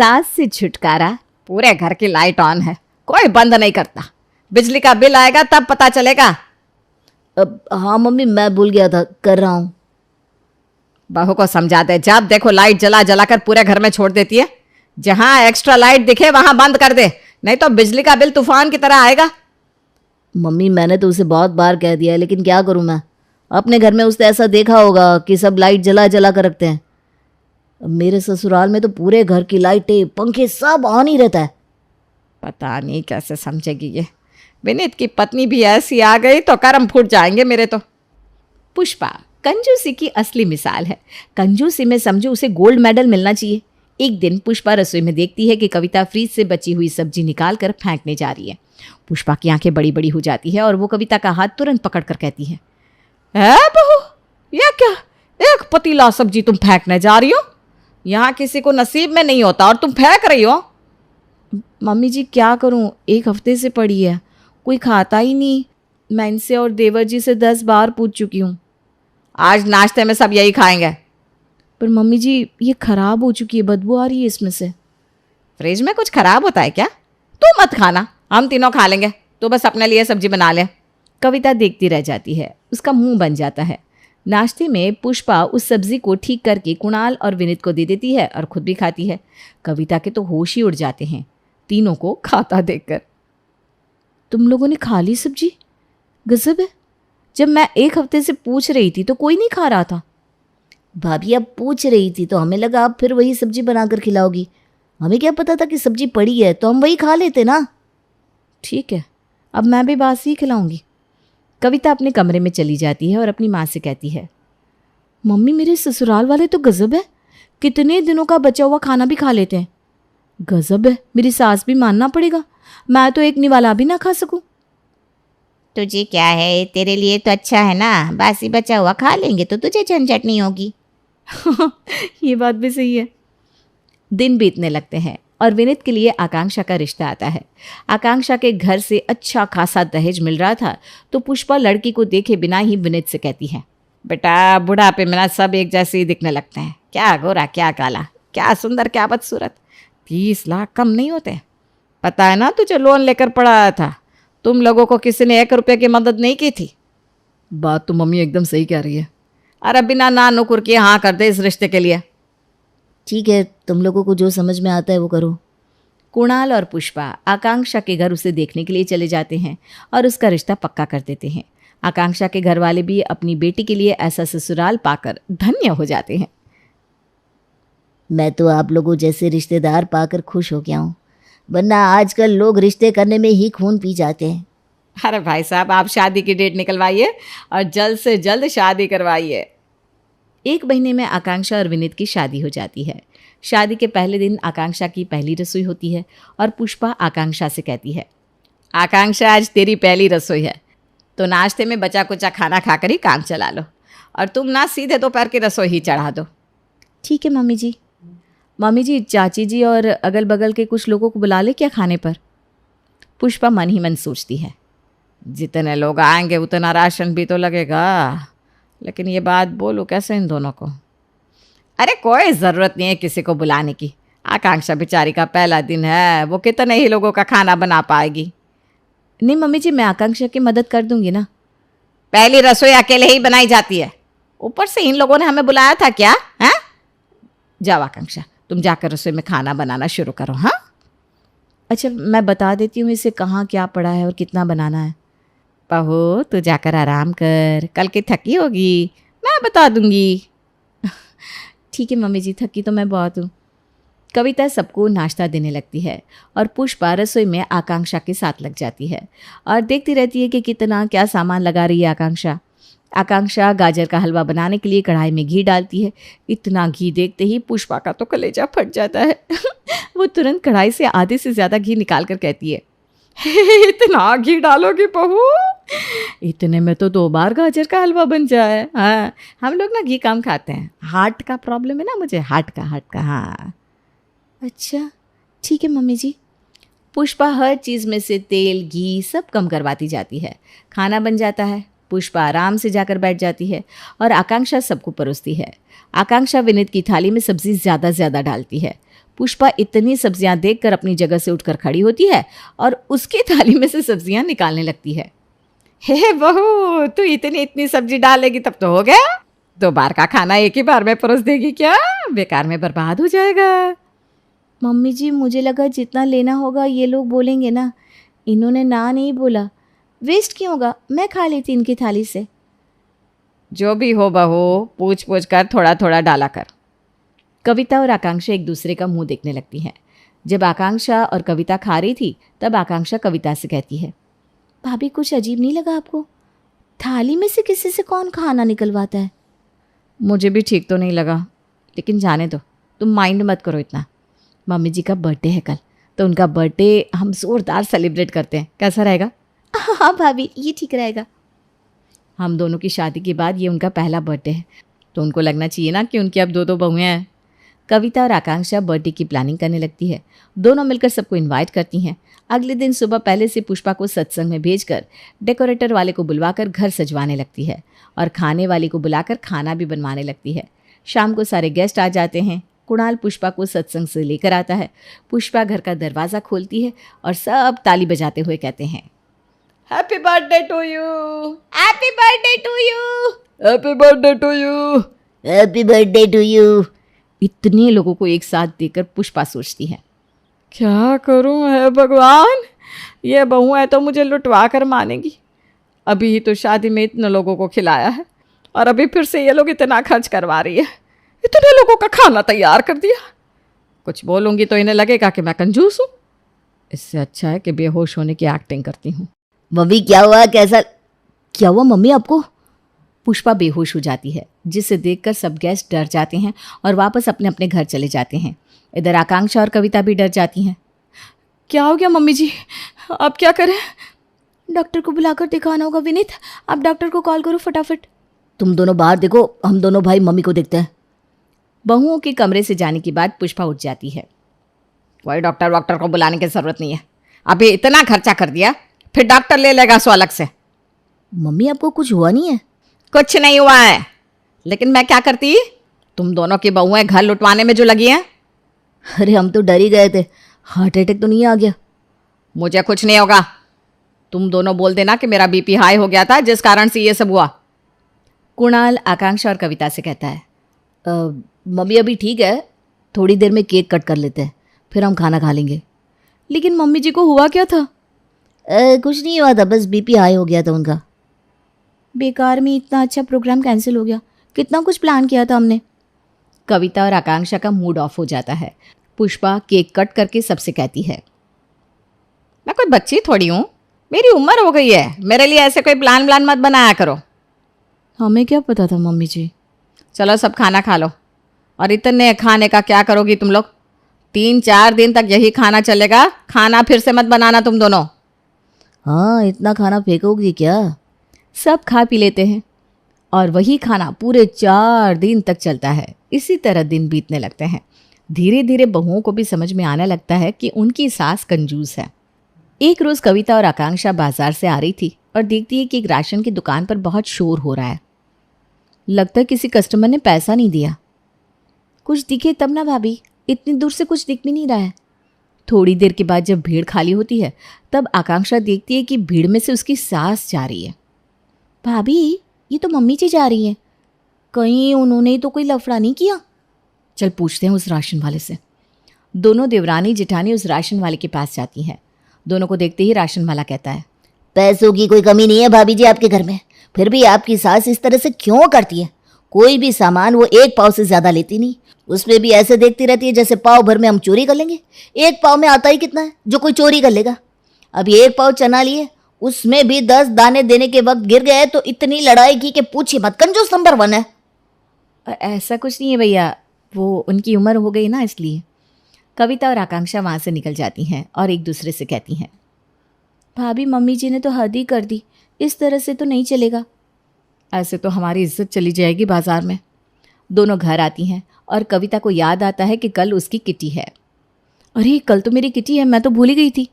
सास से छुटकारा। पूरे घर की लाइट ऑन है, कोई बंद नहीं करता। बिजली का बिल आएगा तब पता चलेगा। हाँ मम्मी, मैं भूल गया था, कर रहा हूँ। बहू को समझा दे, जब देखो लाइट जला जला कर पूरे घर में छोड़ देती है। जहां एक्स्ट्रा लाइट दिखे वहां बंद कर दे, नहीं तो बिजली का बिल तूफान की तरह आएगा। मम्मी मैंने तो उसे बहुत बार कह दिया है, लेकिन क्या करूँ मैं। अपने घर में उसने ऐसा देखा होगा कि सब लाइट जला जला कर रखते हैं। मेरे ससुराल में तो पूरे घर की लाइटें पंखे सब ऑन ही रहता है। पता नहीं कैसे समझेगी ये। विनीत की पत्नी भी ऐसी आ गई तो कर्म फूट जाएंगे मेरे तो। पुष्पा कंजूसी की असली मिसाल है। कंजूसी में समझो उसे गोल्ड मेडल मिलना चाहिए। एक दिन पुष्पा रसोई में देखती है कि कविता फ्रीज से बची हुई सब्जी निकाल कर फेंकने जा रही है। पुष्पा की आंखें बड़ी बड़ी हो जाती है और वो कविता का हाथ तुरंत पकड़ कर कहती है, बहू ये क्या, एक पतीला सब्जी तुम फेंकने जा रही हो? यहाँ किसी को नसीब में नहीं होता और तुम फेंक रही हो। मम्मी जी क्या करूं, एक हफ्ते से पड़ी है, कोई खाता ही नहीं। मैं इनसे और देवर जी से 10 बार पूछ चुकी हूँ। आज नाश्ते में सब यही खाएंगे। पर मम्मी जी ये खराब हो चुकी है, बदबू आ रही है इसमें से। फ्रिज में कुछ खराब होता है क्या? तू मत खाना, हम तीनों खा लेंगे। तो बस अपने लिए सब्जी बना ले। कविता देखती रह जाती है, उसका मुंह बन जाता है। नाश्ते में पुष्पा उस सब्जी को ठीक करके कुणाल और विनीत को दे देती है और खुद भी खाती है। कविता के तो होश ही उड़ जाते हैं तीनों को खाता देखकर। तुम लोगों ने खा ली सब्जी? गजब है, जब मैं एक हफ्ते से पूछ रही थी तो कोई नहीं खा रहा था। भाभी अब पूछ रही थी तो हमें लगा आप फिर वही सब्जी बनाकर खिलाओगी। हमें क्या पता था कि सब्जी पड़ी है, तो हम वही खा लेते ना। ठीक है, अब मैं भी बासी ही खिलाऊंगी। कविता अपने कमरे में चली जाती है और अपनी माँ से कहती है, मम्मी मेरे ससुराल वाले तो गजब है, कितने दिनों का बचा हुआ खाना भी खा लेते हैं। गजब है, मेरी सास भी मानना पड़ेगा, मैं तो एक निवाला भी ना खा सकूं। तुझे क्या है, तेरे लिए तो अच्छा है ना, बासी बचा हुआ खा लेंगे तो तुझे झंझट नहीं होगी। ये बात भी सही है। दिन बीतने लगते हैं और विनीत के लिए आकांक्षा का रिश्ता आता है। आकांक्षा के घर से अच्छा खासा दहेज मिल रहा था, तो पुष्पा लड़की को देखे बिना ही विनीत से कहती है, बेटा बुढ़ापे में ना सब एक जैसे ही दिखने लगते हैं, क्या गोरा क्या काला, क्या सुंदर क्या बदसूरत। 30 लाख कम नहीं होते। पता है ना तुझे लोन लेकर पढ़ाया था, तुम लोगों को किसी ने 1 रुपये की मदद नहीं की थी। बात तो मम्मी एकदम सही कह रही है। अरे बिना ना नुकुर किए हाँ कर दे इस रिश्ते के लिए। ठीक है, तुम लोगों को जो समझ में आता है वो करो। कुणाल और पुष्पा आकांक्षा के घर उसे देखने के लिए चले जाते हैं और उसका रिश्ता पक्का कर देते हैं। आकांक्षा के घर वाले भी अपनी बेटी के लिए ऐसा ससुराल पाकर धन्य हो जाते हैं। मैं तो आप लोगों जैसे रिश्तेदार पाकर खुश हो गया हूँ, वरना आजकल लोग रिश्ते करने में ही खून पी जाते हैं। अरे भाई साहब, आप शादी की डेट निकलवाइए और जल्द से जल्द शादी करवाइए। 1 महीने में आकांक्षा और विनीत की शादी हो जाती है। शादी के पहले दिन आकांक्षा की पहली रसोई होती है और पुष्पा आकांक्षा से कहती है, आकांक्षा आज तेरी पहली रसोई है, तो नाश्ते में बचा कुचा खाना खाकर ही काम चला लो, और तुम ना सीधे दोपहर की रसोई ही चढ़ा दो। ठीक है मम्मी जी। मम्मी जी चाची जी और अगल बगल के कुछ लोगों को बुला ले क्या खाने पर? पुष्पा मन ही मन सोचती है, जितने लोग आएंगे उतना राशन भी तो लगेगा, लेकिन ये बात बोलूँ कैसे इन दोनों को? अरे कोई ज़रूरत नहीं है किसी को बुलाने की, आकांक्षा बेचारी का पहला दिन है, वो कितने ही लोगों का खाना बना पाएगी। नहीं मम्मी जी, मैं आकांक्षा की मदद कर दूंगी ना। पहली रसोई अकेले ही बनाई जाती है, ऊपर से इन लोगों ने हमें बुलाया था क्या? हैं? जाओ आकांक्षा, तुम जाकर रसोई में खाना बनाना शुरू करो। हाँ अच्छा, मैं बता देती हूँ इसे कहाँ क्या पड़ा है और कितना बनाना है। बहू तू जाकर आराम कर, कल की थकी होगी, मैं बता दूंगी। ठीक है मम्मी जी, थकी तो मैं बहुत हूँ। कविता सबको नाश्ता देने लगती है और पुष्पा रसोई में आकांक्षा के साथ लग जाती है और देखती रहती है कि कितना क्या सामान लगा रही है आकांक्षा। आकांक्षा गाजर का हलवा बनाने के लिए कढ़ाई में घी डालती है। इतना घी देखते ही पुष्पा का तो कलेजा फट जाता है। वो तुरंत कढ़ाई से आधे से ज़्यादा घी निकाल कर कहती है, इतना घी डालोगी बहू? इतने में तो 2 बार गाजर का हलवा बन जाए। हाँ, हम लोग ना घी कम खाते हैं, हार्ट का प्रॉब्लम है ना मुझे, हार्ट का। हाँ अच्छा ठीक है मम्मी जी। पुष्पा हर चीज़ में से तेल घी सब कम करवाती जाती है। खाना बन जाता है, पुष्पा आराम से जाकर बैठ जाती है और आकांक्षा सबको परोसती है। आकांक्षा विनीत की थाली में सब्जी ज़्यादा डालती है। पुष्पा इतनी सब्जियां देखकर अपनी जगह से उठकर खड़ी होती है और उसकी थाली में से सब्जियां निकालने लगती है। हे बहू, तू इतनी सब्जी डालेगी तब तो हो गया। 2 बार का खाना एक ही बार में परोस देगी क्या? बेकार में बर्बाद हो जाएगा। मम्मी जी, मुझे लगा जितना लेना होगा ये लोग बोलेंगे ना, इन्होंने ना नहीं बोला। वेस्ट क्यों होगा, मैं खा लेती इनकी थाली से। जो भी हो बहू, पूछ पूछ कर थोड़ा थोड़ा डाला कर। कविता और आकांक्षा एक दूसरे का मुंह देखने लगती हैं। जब आकांक्षा और कविता खा रही थी तब आकांक्षा कविता से कहती है, भाभी कुछ अजीब नहीं लगा आपको? थाली में से किसी से कौन खाना निकलवाता है? मुझे भी ठीक तो नहीं लगा, लेकिन जाने दो, तुम माइंड मत करो इतना। मम्मी जी का बर्थडे है कल, तो उनका बर्थडे हम जोरदार सेलिब्रेट करते हैं, कैसा रहेगा? हाँ भाभी, ये ठीक रहेगा। हम दोनों की शादी के बाद ये उनका पहला बर्थडे है, तो उनको लगना चाहिए ना कि उनकी अब 2 बहुएं हैं। कविता और आकांक्षा बर्थडे की प्लानिंग करने लगती है। दोनों मिलकर सबको इनवाइट करती हैं। अगले दिन सुबह पहले से पुष्पा को सत्संग में भेजकर डेकोरेटर वाले को बुलवाकर घर सजवाने लगती है और खाने वाली को बुलाकर खाना भी बनवाने लगती है। शाम को सारे गेस्ट आ जाते हैं। कुणाल पुष्पा को सत्संग से लेकर आता है। पुष्पा घर का दरवाज़ा खोलती है और सब ताली बजाते हुए कहते हैं, happy birthday to you, happy birthday to you, happy birthday to you, happy birthday to you. इतने लोगों को एक साथ देखकर पुष्पा सोचती है, क्या करूं है भगवान, ये बहू है तो मुझे लुटवा कर मानेगी। अभी ही तो शादी में इतने लोगों को खिलाया है और अभी फिर से ये लोग इतना खर्च करवा रही है। इतने लोगों का खाना तैयार कर दिया। कुछ बोलूँगी तो इन्हें लगेगा कि मैं कंजूस हूँ। इससे अच्छा है कि बेहोश होने की एक्टिंग करती हूँ। मम्मी क्या हुआ, कैसा क्या हुआ मम्मी आपको? पुष्पा बेहोश हो जाती है, जिसे देखकर सब गेस्ट डर जाते हैं और वापस अपने अपने घर चले जाते हैं। इधर आकांक्षा और कविता भी डर जाती हैं। क्या हो गया मम्मी जी, अब क्या करें? डॉक्टर को बुलाकर दिखाना होगा। विनीत, आप डॉक्टर को कॉल करो फटाफट। तुम दोनों बाहर देखो, हम दोनों भाई मम्मी को देखते हैं। बहुओं के कमरे से जाने के बाद पुष्पा उठ जाती है। कोई डॉक्टर को बुलाने की जरूरत नहीं है, अभी इतना खर्चा कर दिया, फिर डॉक्टर ले लेगा सो अलग से। मम्मी आपको कुछ हुआ नहीं है? कुछ नहीं हुआ है, लेकिन मैं क्या करती? तुम दोनों की बहुएं घर लुटवाने में जो लगी हैं। अरे हम तो डर ही गए थे, हार्ट अटैक तो नहीं आ गया? मुझे कुछ नहीं होगा। तुम दोनों बोल देना कि मेरा बीपी हाई हो गया था जिस कारण से ये सब हुआ। कुणाल आकांक्षा और कविता से कहता है, मम्मी अभी ठीक है, थोड़ी देर में केक कट कर लेते हैं, फिर हम खाना खा लेंगे। लेकिन मम्मी जी को हुआ क्या था? कुछ नहीं हुआ था, बस बीपी हाई हो गया था उनका। बेकार में इतना अच्छा प्रोग्राम कैंसिल हो गया, कितना कुछ प्लान किया था हमने। कविता और आकांक्षा का मूड ऑफ हो जाता है। पुष्पा केक कट करके सबसे कहती है, मैं कोई बच्ची थोड़ी हूँ, मेरी उम्र हो गई है, मेरे लिए ऐसे कोई प्लान मत बनाया करो। हमें क्या पता था मम्मी जी। चलो सब खाना खा लो। और इतने खाने का क्या करोगी तुम लोग? 3-4 दिन तक यही खाना चलेगा, खाना फिर से मत बनाना तुम दोनों। हाँ, इतना खाना फेंकोगी क्या? सब खा पी लेते हैं और वही खाना पूरे 4 दिन तक चलता है। इसी तरह दिन बीतने लगते हैं। धीरे धीरे बहुओं को भी समझ में आने लगता है कि उनकी सास कंजूस है। एक रोज़ कविता और आकांक्षा बाजार से आ रही थी और देखती है कि एक राशन की दुकान पर बहुत शोर हो रहा है। लगता है किसी कस्टमर ने पैसा नहीं दिया। कुछ दिखे तब ना भाभी, इतनी दूर से कुछ दिख भी नहीं रहा है। थोड़ी देर के बाद जब भीड़ खाली होती है तब आकांक्षा देखती है कि भीड़ में से उसकी सास जा रही है। भाभी, ये तो मम्मी जी जा रही हैं, कहीं उन्होंने तो कोई लफड़ा नहीं किया? चल पूछते हैं उस राशन वाले से। दोनों देवरानी जेठानी उस राशन वाले के पास जाती हैं। दोनों को देखते ही राशन वाला कहता है, पैसों की कोई कमी नहीं है भाभी जी आपके घर में, फिर भी आपकी सास इस तरह से क्यों करती है? कोई भी सामान वो 1 पाव से ज़्यादा लेती नहीं, उसमें भी ऐसे देखती रहती है जैसे पाव भर में हम चोरी कर लेंगे। 1 पाव में आता ही कितना है जो कोई चोरी कर लेगा? अभी 1 पाव चना लिए, उसमें भी 10 दाने देने के वक्त गिर गए तो इतनी लड़ाई की कि पूछिए मत, कंजूस नंबर 1 है। ऐसा कुछ नहीं है भैया, वो उनकी उम्र हो गई ना इसलिए। कविता और आकांक्षा वहाँ से निकल जाती हैं और एक दूसरे से कहती हैं, भाभी मम्मी जी ने तो हद ही कर दी, इस तरह से तो नहीं चलेगा। ऐसे तो हमारी इज्जत चली जाएगी बाजार में। दोनों घर आती हैं और कविता को याद आता है कि कल उसकी किटी है। अरे कल तो मेरी किटी है, मैं तो भूल ही गई थी।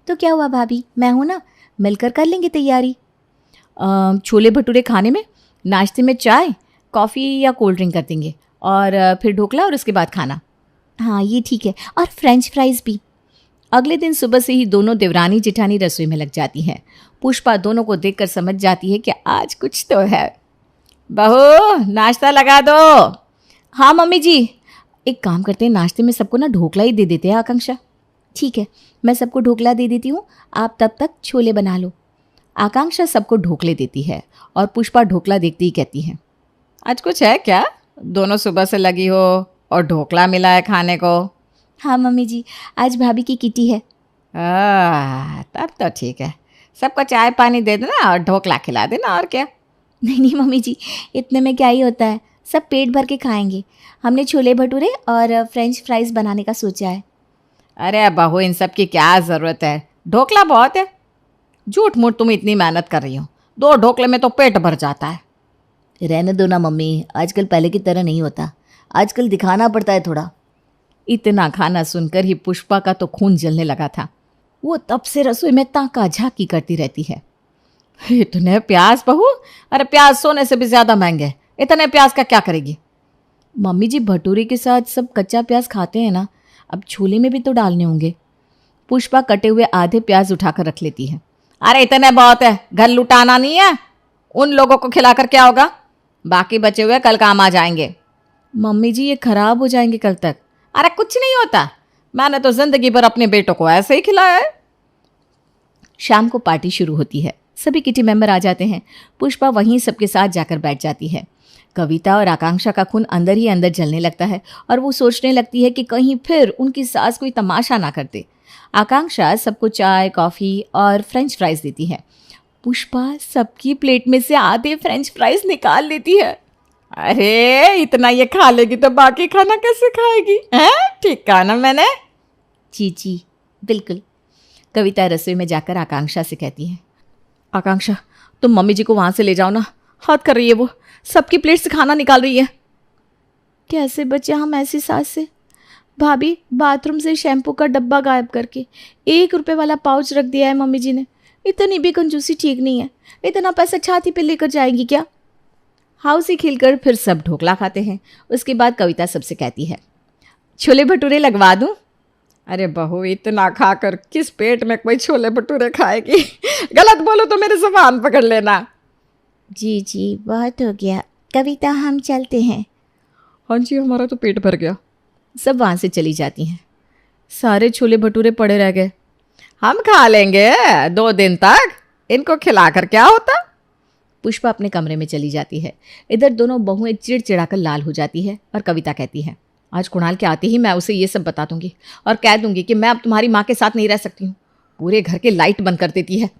तो क्या हुआ भाभी, मैं हूँ ना, मिलकर कर लेंगे तैयारी। छोले भटूरे खाने में, नाश्ते में चाय कॉफ़ी या कोल्ड ड्रिंक कर देंगे और फिर ढोकला और उसके बाद खाना। हाँ ये ठीक है, और फ्रेंच फ्राइज भी। अगले दिन सुबह से ही दोनों देवरानी जेठानी रसोई में लग जाती हैं। पुष्पा दोनों को देखकर समझ जाती है कि आज कुछ तो है। बहू नाश्ता लगा दो। हाँ मम्मी जी। एक काम करते हैं, नाश्ते में सबको ना ढोकला ही दे देते हैं आकांक्षा। ठीक है, मैं सबको ढोकला दे देती हूँ, आप तब तक छोले बना लो। आकांक्षा सबको ढोकले देती है और पुष्पा ढोकला देखती ही कहती है, आज कुछ है क्या? दोनों सुबह से लगी हो और ढोकला मिला है खाने को। हाँ मम्मी जी, आज भाभी की किटी है। तब तो ठीक है, सबको चाय पानी दे देना और ढोकला खिला देना, और क्या। नहीं मम्मी जी, इतने में क्या ही होता है, सब पेट भर के खाएंगे। हमने छोले भटूरे और फ्रेंच फ्राइज बनाने का सोचा है। अरे बहू, इन सब की क्या ज़रूरत है, ढोकला बहुत है। झूठ मूठ तुम इतनी मेहनत कर रही हो, 2 ढोकले में तो पेट भर जाता है। रहने दो ना मम्मी, आजकल पहले की तरह नहीं होता, आजकल दिखाना पड़ता है थोड़ा। इतना खाना सुनकर ही पुष्पा का तो खून जलने लगा था। वो तब से रसोई में ताका झाकी करती रहती है। इतने प्याज बहू, अरे प्याज सोने से भी ज़्यादा महंगे, इतने प्याज का क्या करेगी? मम्मी जी भटूरे के साथ सब कच्चा प्याज खाते हैं ना, अब छोले में भी तो डालने होंगे। पुष्पा कटे हुए आधे प्याज उठाकर रख लेती है। अरे इतने बहुत है, घर लुटाना नहीं है, उन लोगों को खिलाकर क्या होगा, बाकी बचे हुए कल काम आ जाएंगे। मम्मी जी ये खराब हो जाएंगे कल तक। अरे कुछ नहीं होता, मैंने तो जिंदगी भर अपने बेटों को ऐसे ही खिलाया है। शाम को पार्टी शुरू होती है, सभी किटी मेंबर आ जाते हैं। पुष्पा वहीं सबके साथ जाकर बैठ जाती है। कविता और आकांक्षा का खून अंदर ही अंदर जलने लगता है और वो सोचने लगती है कि कहीं फिर उनकी सास कोई तमाशा ना कर दे। आकांक्षा सबको चाय, कॉफ़ी और फ्रेंच फ्राइज देती है। पुष्पा सबकी प्लेट में से आधे फ्रेंच फ्राइज निकाल लेती है। अरे इतना ये खा लेगी तो बाकी खाना कैसे खाएगी? हैं? ठीक कहा ना मैंने? जी बिल्कुल। कविता रसोई में जाकर आकांक्षा से कहती है, आकांक्षा तुम मम्मी जी को वहाँ से ले जाओ ना, हद कर रही है वो, सबकी प्लेट से खाना निकाल रही है। कैसे बचे हम ऐसी सास से? भाभी बाथरूम से शैम्पू का डब्बा गायब करके 1 रुपए वाला पाउच रख दिया है मम्मी जी ने। इतनी भी कंजूसी ठीक नहीं है, इतना पैसा छाती पे लेकर जाएंगी क्या? हाउसी खिलकर फिर सब ढोकला खाते हैं। उसके बाद कविता सबसे कहती है, छोले भटूरे लगवा दूं? अरे बहू, इतना खाकर किस पेट में कोई छोले भटूरे खाएगी? गलत बोलो तो मेरे ज़बान पकड़ लेना। जी बहुत हो गया, कविता हम चलते हैं। हाँ जी, हमारा तो पेट भर गया। सब वहाँ से चली जाती हैं। सारे छोले भटूरे पड़े रह गए। हम खा लेंगे 2 दिन तक, इनको खिलाकर क्या होता। पुष्पा अपने कमरे में चली जाती है। इधर दोनों बहुएं चिड़चिड़ाकर लाल हो जाती है और कविता कहती है, आज कुणाल के आते ही मैं उसे ये सब बता दूंगी और कह दूंगी कि मैं अब तुम्हारी माँ के साथ नहीं रह सकती हूँ। पूरे घर के लाइट बंद कर देती है।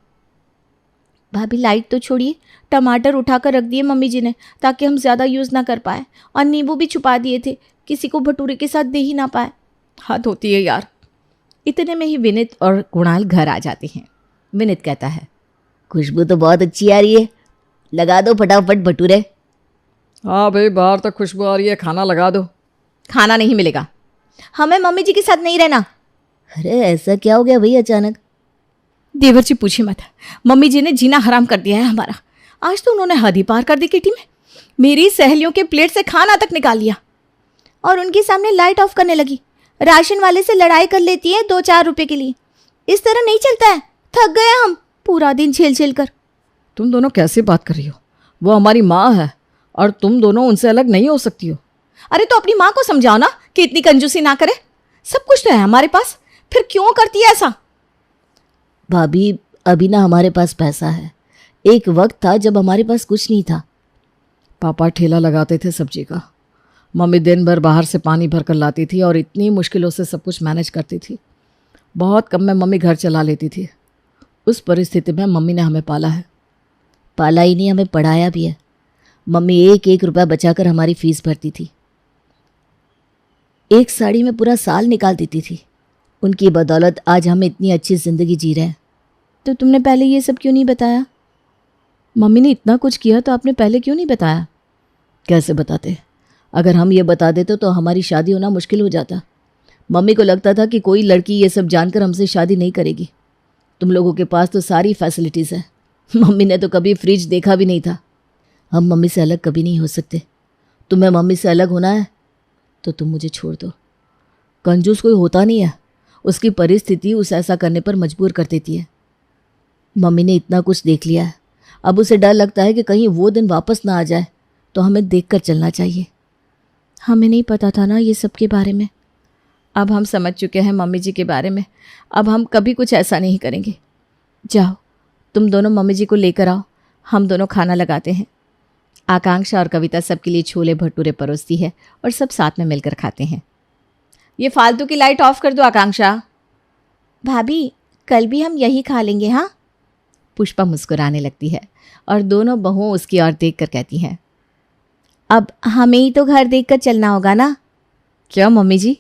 भाभी लाइट तो छोड़िए, टमाटर उठाकर रख दिए मम्मी जी ने ताकि हम ज़्यादा यूज़ ना कर पाए, और नींबू भी छुपा दिए थे, किसी को भटूरे के साथ दे ही ना पाए। हद होती है यार। इतने में ही विनीत और कुणाल घर आ जाते हैं। विनीत कहता है, खुशबू तो बहुत अच्छी आ रही है, लगा दो फटाफट भटूरे। हाँ भाई, बाहर तक खुशबू आ रही है, खाना लगा दो। खाना नहीं मिलेगा, हमें मम्मी जी के साथ नहीं रहना। अरे ऐसा क्या हो गया भाई अचानक? देवर जी पूछी मत, मम्मी जी ने जीना हराम कर दिया है हमारा। आज तो उन्होंने हद ही पार कर दी किटी में, मेरी सहेलियों के प्लेट से खाना तक निकाल लिया और उनके सामने लाइट ऑफ करने लगी। राशन वाले से लड़ाई कर लेती है 2-4 रुपए के लिए। इस तरह नहीं चलता है, थक गए हम पूरा दिन झेल कर। तुम दोनों कैसे बात कर रही हो? वो हमारी माँ है और तुम दोनों उनसे अलग नहीं हो सकती हो। अरे तो अपनी माँ को समझाओ ना कि इतनी कंजूसी ना करे, सब कुछ तो है हमारे पास, फिर क्यों करती है ऐसा? भाभी अभी ना हमारे पास पैसा है, एक वक्त था जब हमारे पास कुछ नहीं था। पापा ठेला लगाते थे सब्जी का, मम्मी दिन भर बाहर से पानी भर कर लाती थी और इतनी मुश्किलों से सब कुछ मैनेज करती थी। बहुत कम में मम्मी घर चला लेती थी। उस परिस्थिति में मम्मी ने हमें पाला है। पाला ही नहीं, हमें पढ़ाया भी है। मम्मी 1-1 रुपया बचाकर हमारी फीस भरती थी, एक साड़ी में पूरा साल निकाल देती थी। उनकी बदौलत आज हम इतनी अच्छी ज़िंदगी जी रहे हैं। तो तुमने पहले ये सब क्यों नहीं बताया? मम्मी ने इतना कुछ किया तो आपने पहले क्यों नहीं बताया? कैसे बताते? अगर हम ये बता देते तो हमारी शादी होना मुश्किल हो जाता। मम्मी को लगता था कि कोई लड़की ये सब जानकर हमसे शादी नहीं करेगी। तुम लोगों के पास तो सारी फैसिलिटीज़ है, मम्मी ने तो कभी फ्रिज देखा भी नहीं था। हम मम्मी से अलग कभी नहीं हो सकते। तुम्हें मम्मी से अलग होना है तो तुम मुझे छोड़ दो। कंजूस कोई होता नहीं है, उसकी परिस्थिति उसे ऐसा करने पर मजबूर कर देती है। मम्मी ने इतना कुछ देख लिया है, अब उसे डर लगता है कि कहीं वो दिन वापस ना आ जाए, तो हमें देखकर चलना चाहिए। हमें नहीं पता था ना ये सब के बारे में। अब हम समझ चुके हैं मम्मी जी के बारे में, अब हम कभी कुछ ऐसा नहीं करेंगे। जाओ, तुम दोनों मम्मी जी को लेकर आओ, हम दोनों खाना लगाते हैं। आकांक्षा और कविता सबके लिए छोले भटूरे परोसती है और सब साथ में मिलकर खाते हैं। ये फालतू की लाइट ऑफ कर दो आकांक्षा। भाभी, कल भी हम यही खा लेंगे। हाँ, पुष्पा मुस्कुराने लगती है और दोनों बहुओं उसकी ओर देखकर कहती हैं, अब हमें ही तो घर देखकर चलना होगा ना। क्या मम्मी जी?